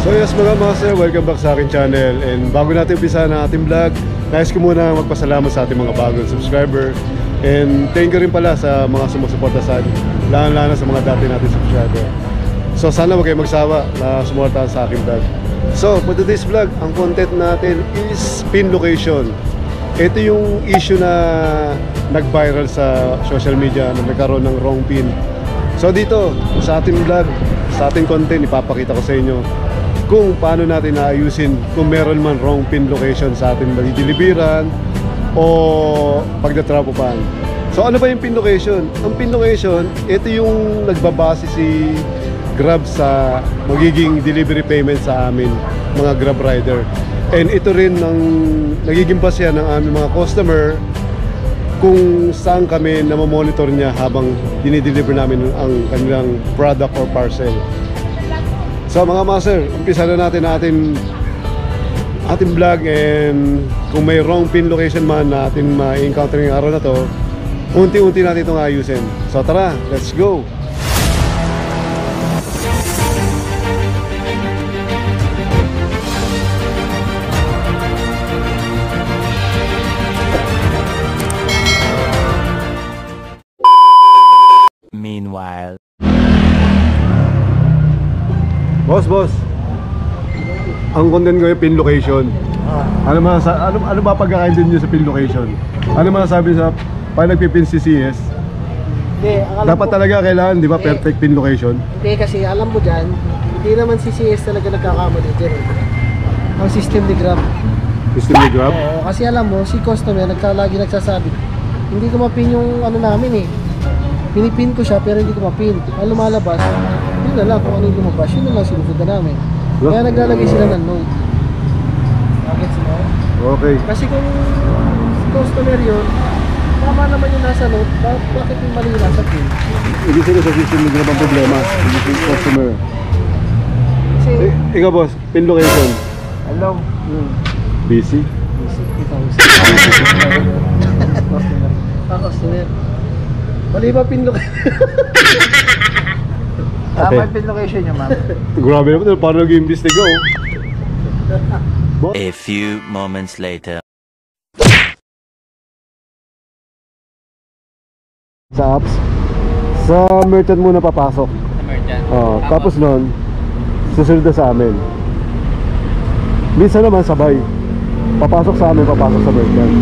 So yes mga master, welcome back sa aking channel. And bago natin umpisa ng ating vlog, nais ko muna magpasalamat sa ating mga bagong subscriber. And thank you rin pala sa mga sumusuporta sa akin, lalo sa mga dati natin subscriber. So sana huwag kayo magsawa na sumuporta sa aking vlog. So for today's vlog, ang content natin is pin location. Ito yung issue na nag-viral sa social media na nagkaroon ng wrong pin. So dito sa ating vlog, sa ating content, ipapakita ko sa inyo kung paano natin naayusin kung meron man wrong pin location sa ating deliveran o pagdatrapupan. So ano ba yung pin location? Ang pin location, ito yung nagbabase si Grab sa magiging delivery payment sa amin, mga Grab rider. And ito rin ang nagiging basya ng aming mga customer kung saan kami namamonitor niya habang dinideliver namin ang kanilang product or parcel. So mga master, umpisa na natin ating vlog. And kung may wrong pin location man na ating ma-encounter ngayong araw na to, unti-unti natin itong ayusin. So tara, let's go! Meanwhile, Boss, ang content ko yung pin location. Ano ba pagkakaintindi nyo sa pin location? Ano masasabi sa pag nagpipin si CS? Dapat talaga kailangan, di ba, perfect pin location? Hindi, kasi alam mo dyan, hindi naman si CS talaga nagkakamali dyan eh. Ang system ni Grab. System ni Grab? Oo, kasi alam mo, si customer lagi nagsasabi, hindi ko mapin yung ano namin eh. Pinipin ko siya pero hindi ko mapin. Ang lumalabas, yun na lang kung ano yung lumabas, yun na lang sinusunod na namin. Kaya naglalagay sila ng note. Gets mo? Okay. Kasi kung customer yun, tama naman yung nasa note, bakit yung mali yung nasa pin? Hindi sila sa system ni Grab ang problema. Hindi sila customer. Kasi, Ikaw boss, pin location. alam, Busy? customer. Mali ba pin location? Tama yung pin location nyo, ma'am. Grabe naman, parang nag-iimbestiga oh. a few moments later. Sa apps, sa merchant muna papasok. Tapos nun, susunod na sa amin. Minsan naman sabay. Papasok sa amin, papasok sa merchant.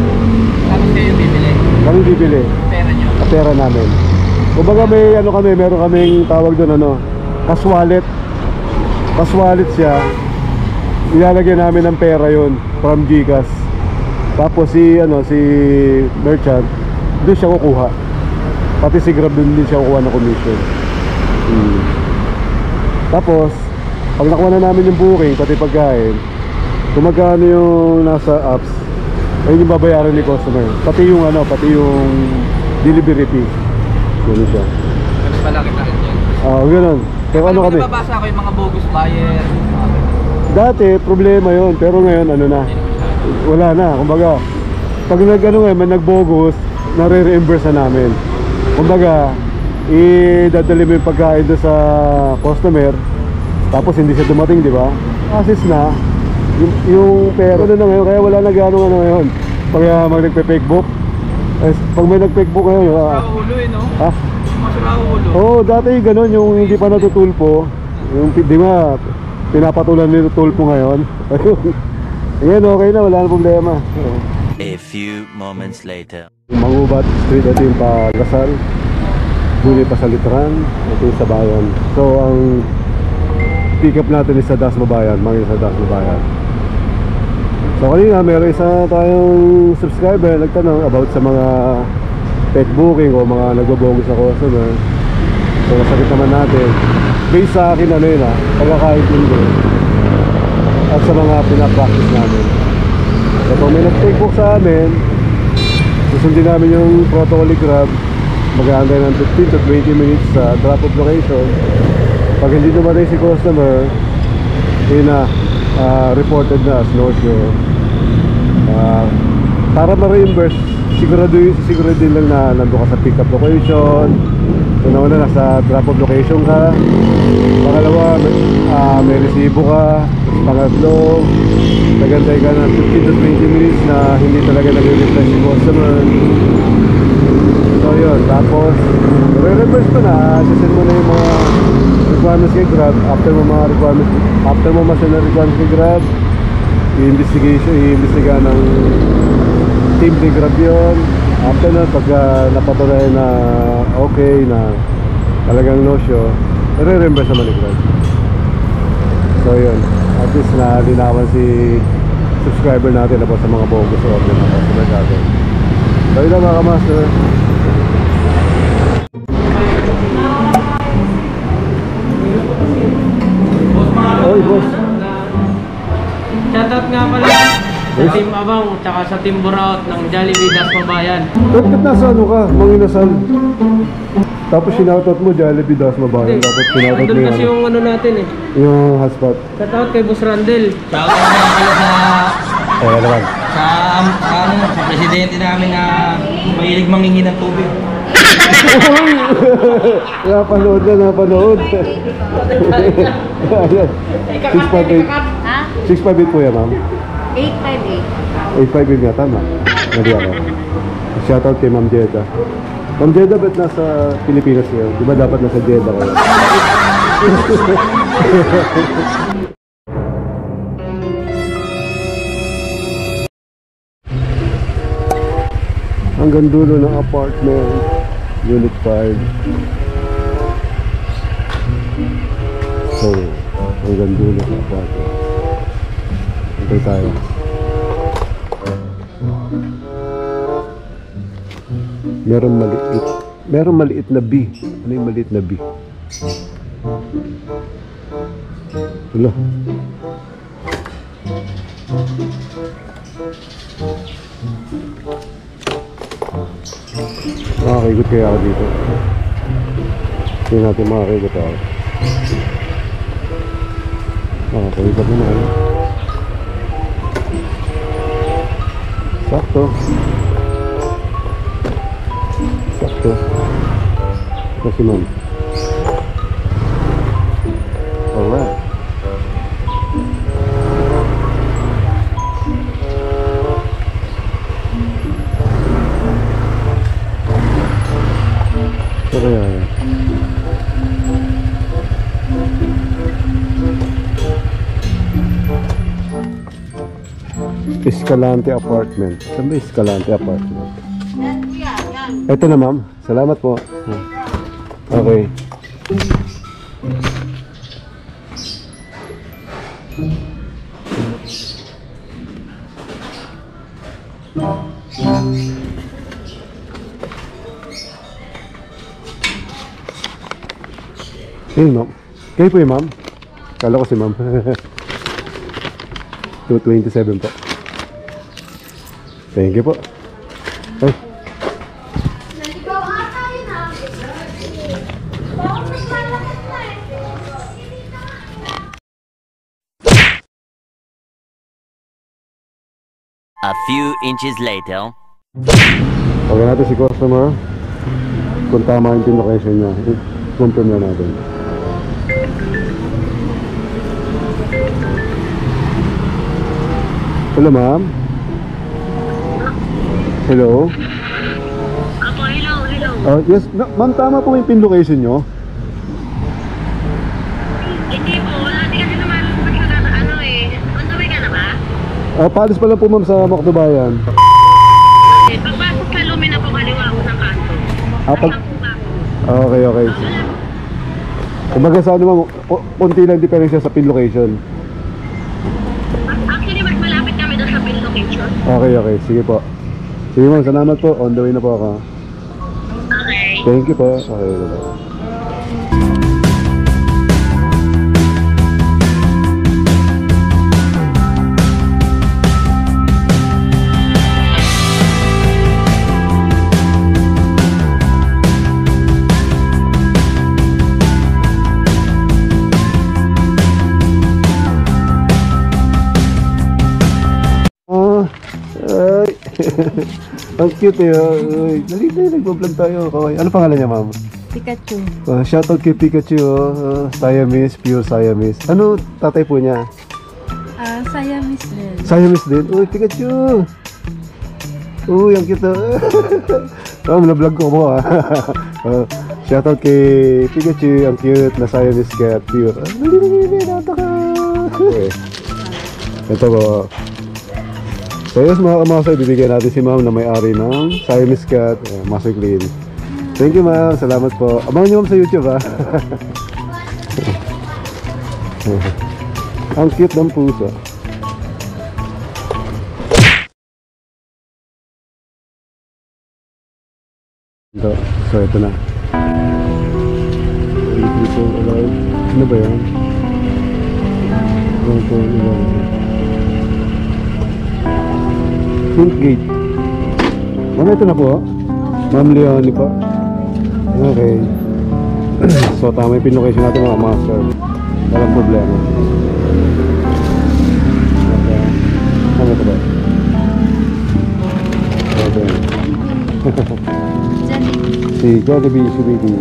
Tapos kayo bibili? Kami bibili. Pera nyo? Pera namin. Kumbaga may meron kaming tawag doon cash wallet. Cash wallet siya. Ilalagyan namin ng pera yon from GCash. Tapos si merchant doon siya kukuha. Pati si Grab din siya kukuha ng commission. Tapos pag nakuha na namin yung booking pati pagkain, kung magkano yung nasa apps, ayun yung babayaran ni customer. Pati yung delivery fee. Ganun siya. Ganun pala kita yan. Ganun. Pero ano kami? Nababasa ko yung mga bogus buyer. Dati, problema yon. Pero ngayon, wala na. Kumbaga, pag nag-bogus, nare-reimburse na namin. Kumbaga, idadali mo yung pagkain doon sa customer, tapos hindi siya dumating, di ba? Assist na. Yung pera na ngayon, kaya wala na gano'ng ngayon. Pag nagpe-fake book, pag may nag-fake book ngayon, Ulo no? ha? Masura ulo. Oo, dati gano'n, yung hindi pa natutulpo. Yung, di ba, pinapatulan nito tulpo ngayon. Ngayon, okay na, wala na problema. A few moments later. Mangubat Street, ito yung Pagasal. Duli pa sa Litran, ito yung sa Bayan. So, ang pick up natin is sa Dasmabayan, sa Dasmabayan. So kanina meron isa tayong subscriber nagtanong about sa mga pet booking o mga nagbobogus sa customer. So nasagot naman natin based sa akin pagkakaintindi at sa mga pinapractice namin. So kung may nag-take book sa amin, susundin namin yung protocol ni Grab, mag-aantay ng 15 to 20 minutes sa drop-off location. Pag hindi dumating si customer, yun na, reported na as no-show. Para ma-reimburse, siguraduhin lang na nandun ka sa pick-up location. Una-una nasa drop-off location ka. Pangalawa, may resibo ka. Pangatlo, nagantay ka ng 15 to 20 minutes na hindi talaga nag-refresh yung customer. So yun, tapos re-reverse mo na, sasend mo na yung mga requirements kay Grab. After mo masend na requirements kay Grab, i-investiga ng team kay Grab yun. After na, pagka napatunayan na okay, na talagang no show, re-reimburse naman ni Grab. So yun, at least na linawan si subscriber natin about sa mga bogus order ng customer natin. So yun lang mga kamaster. Oy boss, Shoutout nga pala sa Team Abang tsaka sa Team Buraot ng Jollibee Dasmabayan. ba't nasa ano ka, Manginasal? Tapos sinoutout mo Jollibee Dasmabayan. Tapos sinoutout mo Andun kasi yung ano natin eh. yung hotspot. Shoutout kay Boss Randel. Shoutout nga pala Kaya naman. sa presidente namin na mahilig manghingi ng tubig. Napanood na, napanood. Ayan. 658. Ha? 658 po yan, ma'am. 858. 858 nga, tama. Mali ako. Shoutout kay Ma'am Jeddah. Ma'am Jeddah, ba't nasa Pilipinas kayo? Di ba dapat nasa Jeddah kayo? Hanggang dulo ng apartment, Unit 5. So, hanggang dulo ng apartment. Hintay tayo. Meron maliit na B. Ano yung maliit na B? Wala. Makakaikot kaya ako dito. Hindi natin makakaikot ako. Makakaikot mo na ano. Sakto. Sakto. Kasi ma'am. Alright. So kaya yan. Escalante Apartment. Saan ba Escalante Apartment? Ito na ma'am. Salamat po. Okay. Ayun ma'am. Kayo po yung ma'am? Kala ko si ma'am. 227 po. Thank you po. Ay. A few inches later. Okay natin si customer. Kung tama yung location niya. Confirm na natin. Hello ma'am. Hello. Apo, hello. Yes, ma'am, tama po yung pin location nyo. Hindi po, wala. Di kasi naman ano eh. On the way ka na ba? Paalis pa lang po ma'am sa Macdobayan. Okay, pagpasok sa Lumina po, kaliwa ako ng kanto. Pag... Okay. Kumbaga sa ano ma'am, konti lang diferensya sa pin location. Actually, mas malapit kami doon sa pin location. Okay. Sige po. Sige ma'am, salamat po. On the way na po ako. Okay. Thank you po. Okay, bye-bye. Ang cute eh. Dali, nagbablog tayo. Okay. Ano pangalan niya, ma'am? Pikachu. Shoutout kay Pikachu, Siamese, pure Siamese. Ano tatay po niya? Siamese din. Siamese din? Uy, Pikachu! Uy, ang cute. Vlog ko mo shoutout kay Pikachu, ang cute na Siamese cat, pure. Nato ka! Ito po. So yes mga kamasay, bibigyan natin si ma'am na may-ari ng Siamese cat, Masoy Clean. Thank you ma'am, salamat po. Abangan nyo ma'am sa YouTube ha. Ang cute ng puso. So ito na. Ano ba yan? Pink Gate. Ma'am, ito na po. Ma'am Leonie po. Okay. So tama yung pin-location natin mga master. Walang problema. Okay. Ano ito ba? Okay. Si Jollibee Subidi.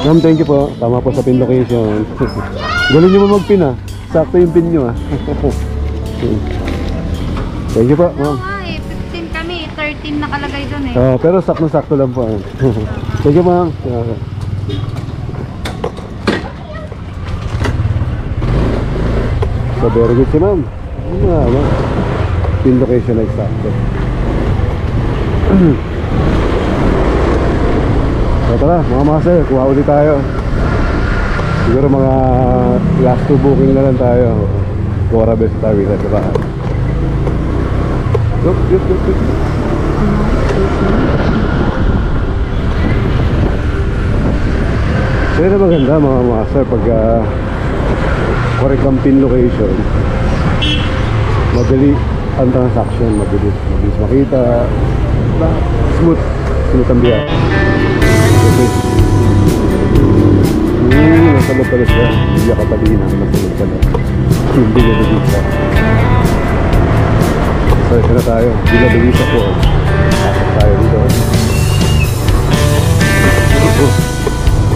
Ma'am, thank you po. Tama po sa pin location. Galing nyo mo mag-pin Sakto yung pin nyo Thank you po, ma'am. 15 kami, 13 nakalagay doon eh. Pero sakto lang po. Thank you, ma'am. So, very good si ma'am. Pin location na exacto. So tara mga master, kuha ulit tayo. Siguro mga last 2 booking na lang tayo. Kuha best tayo sa bahay. Look. Kaya na maganda mga master pag correct ang pin location. Madali ang transaction, mabilis makita, smooth ang biya. Nasalog pala siya. Hindi ka palihin ang nasalog pala. Hindi na dugisa. So ito na tayo. Hindi na dugisa po. Pasok tayo dito.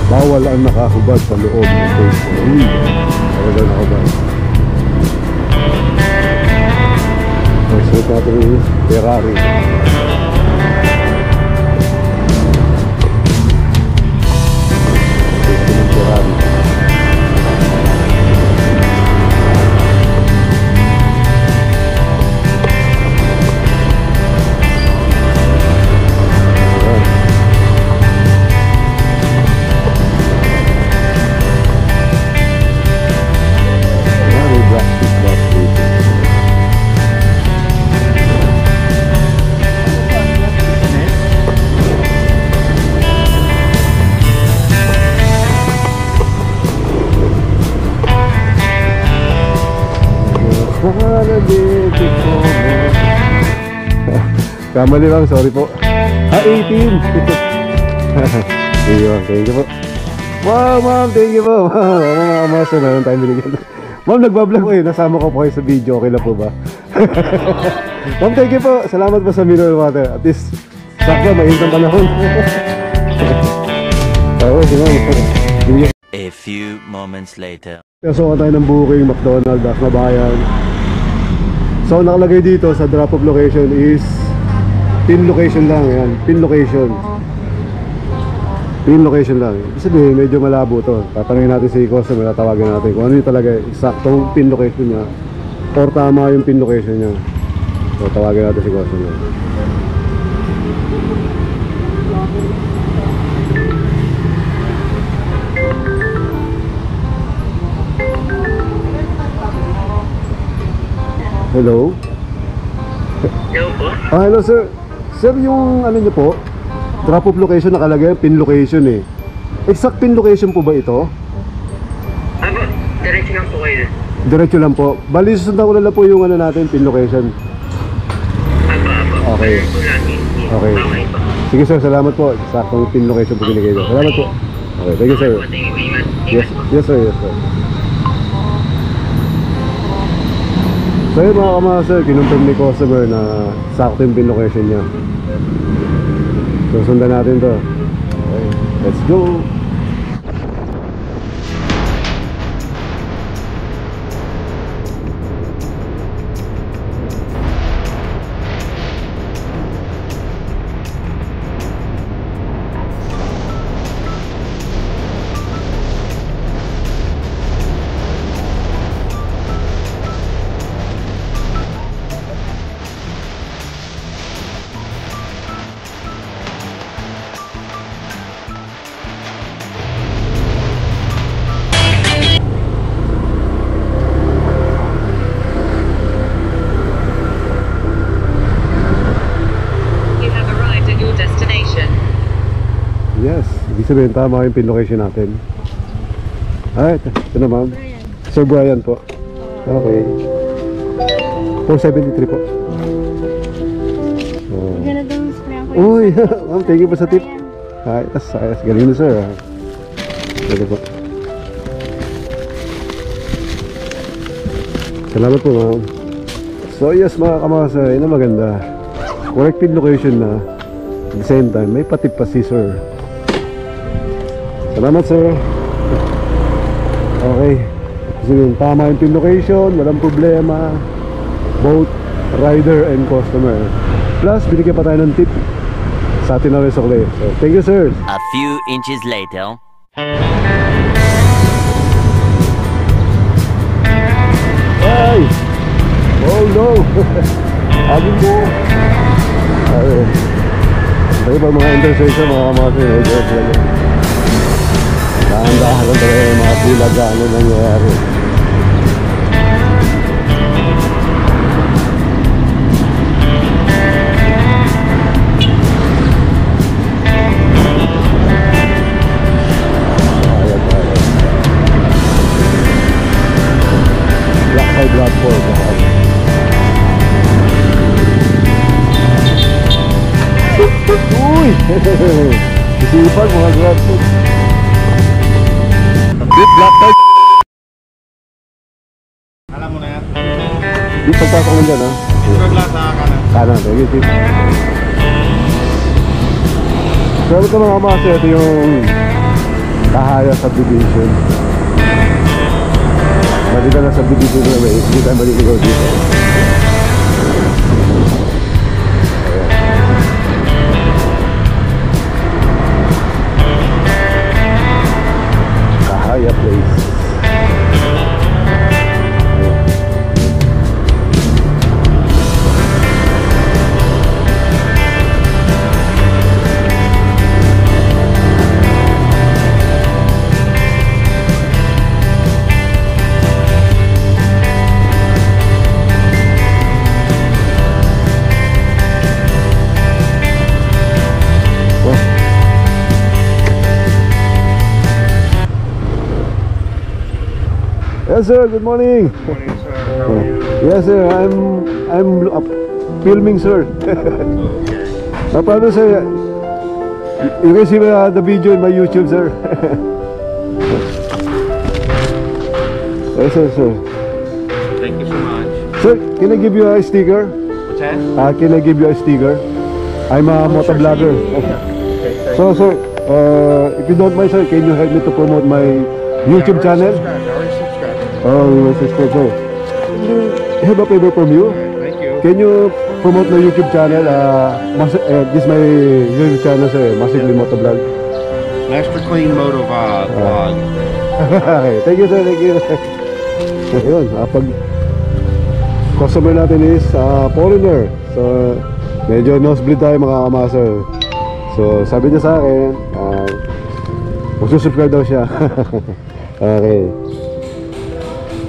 Bawal ang nakahubad sa loob ng face ko. Bawal ang nakahubad. Suot natin yung Ferrari. Kamali lang, sorry po. 18. Thank you po. Wow, ma'am, thank you po. Mga master na lang tayo binigyan. Ma'am, nagbablog ko nasama ko po kayo sa video. Okay lang po ba? Ma'am, thank you po. Salamat po sa mineral water. At least, sakto, mainit ang panahon. A few moments later. So, tayo ng booking, McDonald's, Dasmabayan. So, nakalagay dito sa drop-off location is pin location lang, yan. Pin location lang. Ibig sabihin, medyo malabo to. Tatanungin natin si customer, tatawagan natin kung ano yung talaga eksaktong pin location niya or tama yung pin location niya. So, tawagan natin si customer. Hello? Hello po? Hello sir. Sir, yung ano nyo po, drop-off location nakalagay, pin location eh. Exact pin location po ba ito? Aba, diretso lang po kayo. Diretso lang po. Bali, susundan ko na lang po yung ano natin, pin location. Aba. Okay. Okay. Okay po. Sige sir, salamat po. Exactong pin location po binigay ko. Salamat po. Okay, thank you sir. Thank you very much. Yes sir, yes sir. So yun mga kamaster, kinonfirm ni customer na sakto yung pin location niya. So sundan natin to. Okay, let's go. Yes, ibig sabihin tama yung pin location natin. Alright, ito na ma'am. Sir Brian po. Okay. 473 po. Ganda daw yung spray ko. Uy, ma'am, thank you po sa tip. Ay, ayos, galing na sir. Ito po. Salamat po ma'am. So yes mga kamasa, yun ang maganda. Correct pin location na. At the same time, may patip pa si sir. Salamat sir. Okay. Kasi yun, tama yung pin location, walang problema. Both rider and customer. Plus, binigyan pa tayo ng tip sa atin na rin sa Clay. So, thank you sir. A few inches later. Ay! Oh no! Agin mo! Ay, ito pa mga intersection, mga kamasa. Dahan-dahan lang talaga yung mga bulaga ano nangyayari. Black 5 Black 4 Uy! Isipan mga Bradford. Black card. Alam mo na yan. Di pagpasok mo dyan, ha? Sunod lang sa kanan. Kanan, thank you. So, ito mga kamasa, ito yung Kahaya Subdivision. Malita na subdivision na may hindi tayo maliligaw dito. Kahaya Place. Yes sir, good morning. Good morning, sir. How are you? Yes sir, I'm filming sir. No problem sir. You can see the video in my YouTube sir. Yes sir. Thank you so much. Sir, can I give you a sticker? What's that? Can I give you a sticker? I'm a motovlogger. So sir, if you don't mind sir, can you help me to promote my YouTube channel? I already subscribed. Oh, you subscribe sir. I have a favor from you. Thank you. Can you promote my YouTube channel? This is my YouTube channel sir, Masigli Motovlog. Master Clean Moto Vlog. Okay, thank you sir, thank you. Ayun, pag customer natin is foreigner. So, medyo nosebleed tayo mga kamaser. So, sabi niya sa akin, magsusubscribe daw siya. Okay.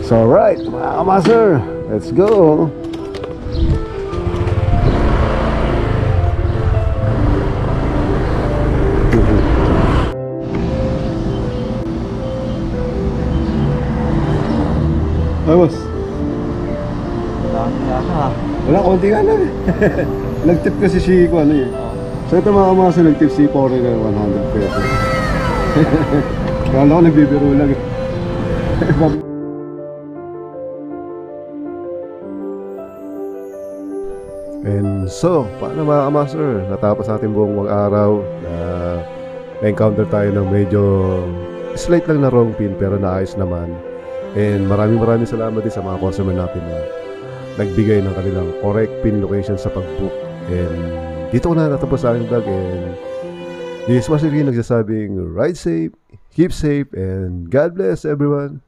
So, alright, mga kamaser, let's go. Ay, boss. Wala, konti ka lang. Nag-tip kasi si ano eh. So ito mga kamasa, nag-tip si foreigner 100 pesos. Kala ko nagbibiro lang eh. And so, paano mga kamaster? Natapos natin buong mag-araw na na-encounter tayo ng medyo slight lang na wrong pin pero naayos naman. And maraming salamat din sa mga customer natin na nagbigay ng kanilang correct pin location sa pag-book. And dito ko na natapos sa aking vlog, and this was Ricky nagsasabing ride safe, keep safe, and God bless everyone.